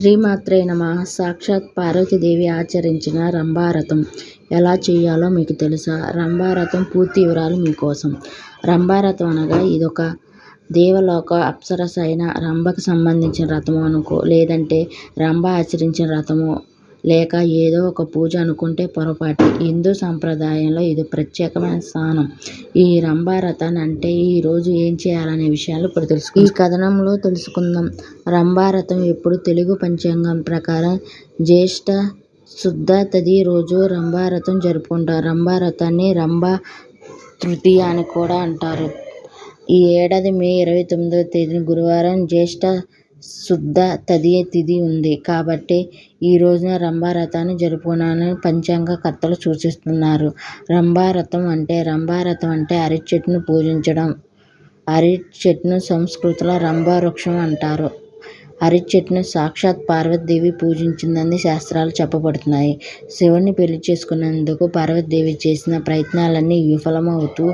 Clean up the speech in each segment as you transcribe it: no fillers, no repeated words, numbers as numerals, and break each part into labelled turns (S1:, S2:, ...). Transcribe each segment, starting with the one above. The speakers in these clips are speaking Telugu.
S1: శ్రీమాత్రే నమః. సాక్షాత్ పార్వతీదేవి ఆచరించిన రంభారథం ఎలా చేయాలో మీకు తెలుసా? రంభారథం పూర్తి వివరాలు మీకోసం. రంభారథం అనగా ఇదొక దేవలోక అప్సరస అయిన రంభకు సంబంధించిన రథము అనుకో, లేదంటే రంభ ఆచరించిన రథము, లేక ఏదో ఒక పూజ అనుకుంటే పొరపాటే. హిందూ సంప్రదాయంలో ఇది ప్రత్యేకమైన స్థానం. ఈ రంభారథాన్ని అంటే ఈ రోజు ఏం చేయాలనే విషయాలు ఇప్పుడు తెలుసుకుందాం. ఈ కథనంలో తెలుసుకుందాం. రంభారథం ఎప్పుడు? తెలుగు పంచాంగం ప్రకారం జ్యేష్ఠ శుద్ధ తది రోజు రంభారథం జరుపుకుంటారు. రంభారథాన్ని రంభా తృతీయ అని కూడా అంటారు. ఈ ఏడాది మే 29వ తేదీన గురువారం జ్యేష్ఠ శుద్ధ తదియ తిథి ఉంది. కాబట్టి ఈ రోజున రంభారథాన్ని జరుపుకున్నానని పంచాంగ కర్తలు సూచిస్తున్నారు. రంభారథం అంటే అరటి చెట్టును పూజించడం. అరటి చెట్టును సంస్కృతంలో రంభా వృక్షం అంటారు. అరటి చెట్టును సాక్షాత్ పార్వతీదేవి పూజించిందని శాస్త్రాలు చెప్పబడుతున్నాయి. శివుణ్ణి పెళ్లి చేసుకునేందుకు పార్వతీదేవి చేసిన ప్రయత్నాలన్నీ విఫలమవుతూ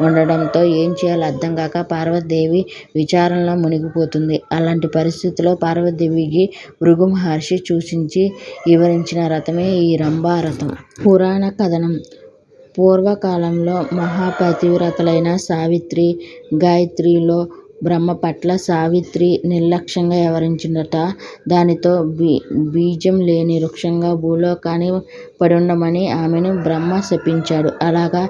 S1: ఉండడంతో ఏం చేయాలో అర్థం కాక పార్వతీదేవి విచారంలో మునిగిపోతుంది. అలాంటి పరిస్థితిలో పార్వతీదేవికి భృగు మహర్షి సూచించి వివరించిన రథమే ఈ రంభారథం. పురాణ కథనం. పూర్వకాలంలో మహాపతివ్రతలైన సావిత్రి, గాయత్రిలో బ్రహ్మ పట్ల సావిత్రి నిర్లక్ష్యంగా వ్యవహరించిందట. దానితో బీజం లేని వృక్షంగా భూలోకాన్ని పడుండమని ఆమెను బ్రహ్మ శపించాడు. అలాగా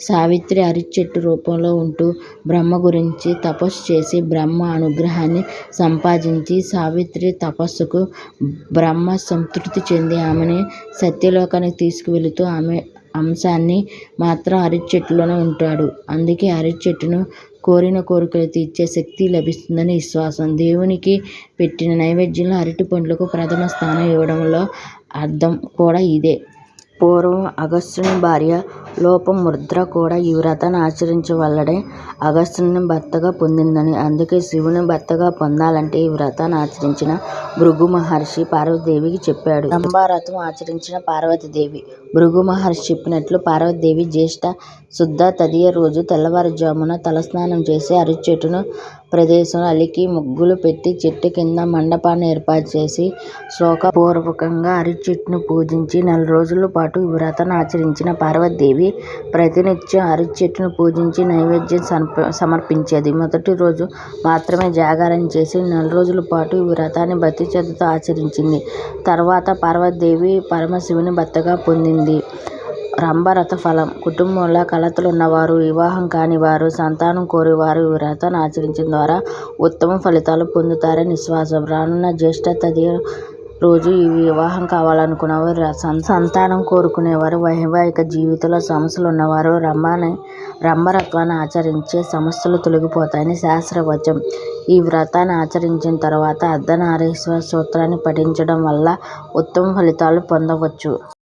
S1: సావిత్రి అరటి చెట్టు రూపంలో ఉంటూ బ్రహ్మ గురించి తపస్సు చేసి బ్రహ్మ అనుగ్రహాన్ని సంపాదించి సావిత్రి తపస్సుకు బ్రహ్మ సంతృప్తి చెంది ఆమెని సత్యలోకానికి తీసుకువెళుతూ ఆమె అంశాన్ని మాత్రం అరటి చెట్టులోనే ఉంటాడు. అందుకే అరటి చెట్టును కోరిన కోరికలు తీర్చే శక్తి లభిస్తుందని విశ్వాసం. దేవునికి పెట్టిన నైవేద్యంలో అరటి పండ్లకు ప్రథమ స్థానం ఇవ్వడంలో అర్థం కూడా ఇదే. పూర్వం అగస్త్యుని భార్య లోపాముద్ర కూడా ఈ వ్రతాన్ని ఆచరించవల్లనే అగస్త్యుని భర్తగా పొందిందని. అందుకే శివుని భర్తగా పొందాలంటే ఈ వ్రతాన్ని ఆచరించిన భృగు మహర్షి పార్వతీదేవికి చెప్పాడు. రంభారథం ఆచరించిన పార్వతీదేవి. భృగు మహర్షి చెప్పినట్లు పార్వతీదేవి జ్యేష్ఠ శుద్ధ తదియ రోజు తెల్లవారుజామున తలస్నానం చేసి అరటి చెట్టును ప్రదేశంలో అలికి ముగ్గులు పెట్టి చెట్టు కింద మండపాన్ని ఏర్పాటు చేసి శ్లోకపూర్వకంగా అరటి చెట్టును పూజించి 4 రోజుల పాటు ఈ వ్రతాన్ని ఆచరించిన పార్వతీదేవి ప్రతినిత్యం అరటి చెట్టును పూజించి నైవేద్యం సమర్పించేది. మొదటి రోజు మాత్రమే జాగారం చేసి 4 రోజుల పాటు ఈ వ్రతాన్ని భక్తి శ్రద్ధతో ఆచరించింది. తర్వాత పార్వతీదేవి పరమశివుని భర్తగా పొందింది. రంభారథ ఫలం. కుటుంబంలో కలతలున్నవారు, వివాహం కాని వారు, సంతానం కోరేవారు ఈ వ్రతాన్ని ఆచరించడం ద్వారా ఉత్తమ ఫలితాలు పొందుతారని విశ్వాసం. రానున్న జ్యేష్ఠ తదియ రోజు ఈ వివాహం కావాలనుకునేవారు, సంతానం కోరుకునేవారు, వైవాహిక జీవితంలో సమస్యలు ఉన్నవారు రంభారథాన్ని ఆచరించే సమస్యలు తొలగిపోతాయని శాస్త్రవచనం. ఈ వ్రతాన్ని ఆచరించిన తర్వాత అర్ధనారీశ్వర స్తోత్రాన్ని పఠించడం వల్ల ఉత్తమ ఫలితాలు పొందవచ్చు.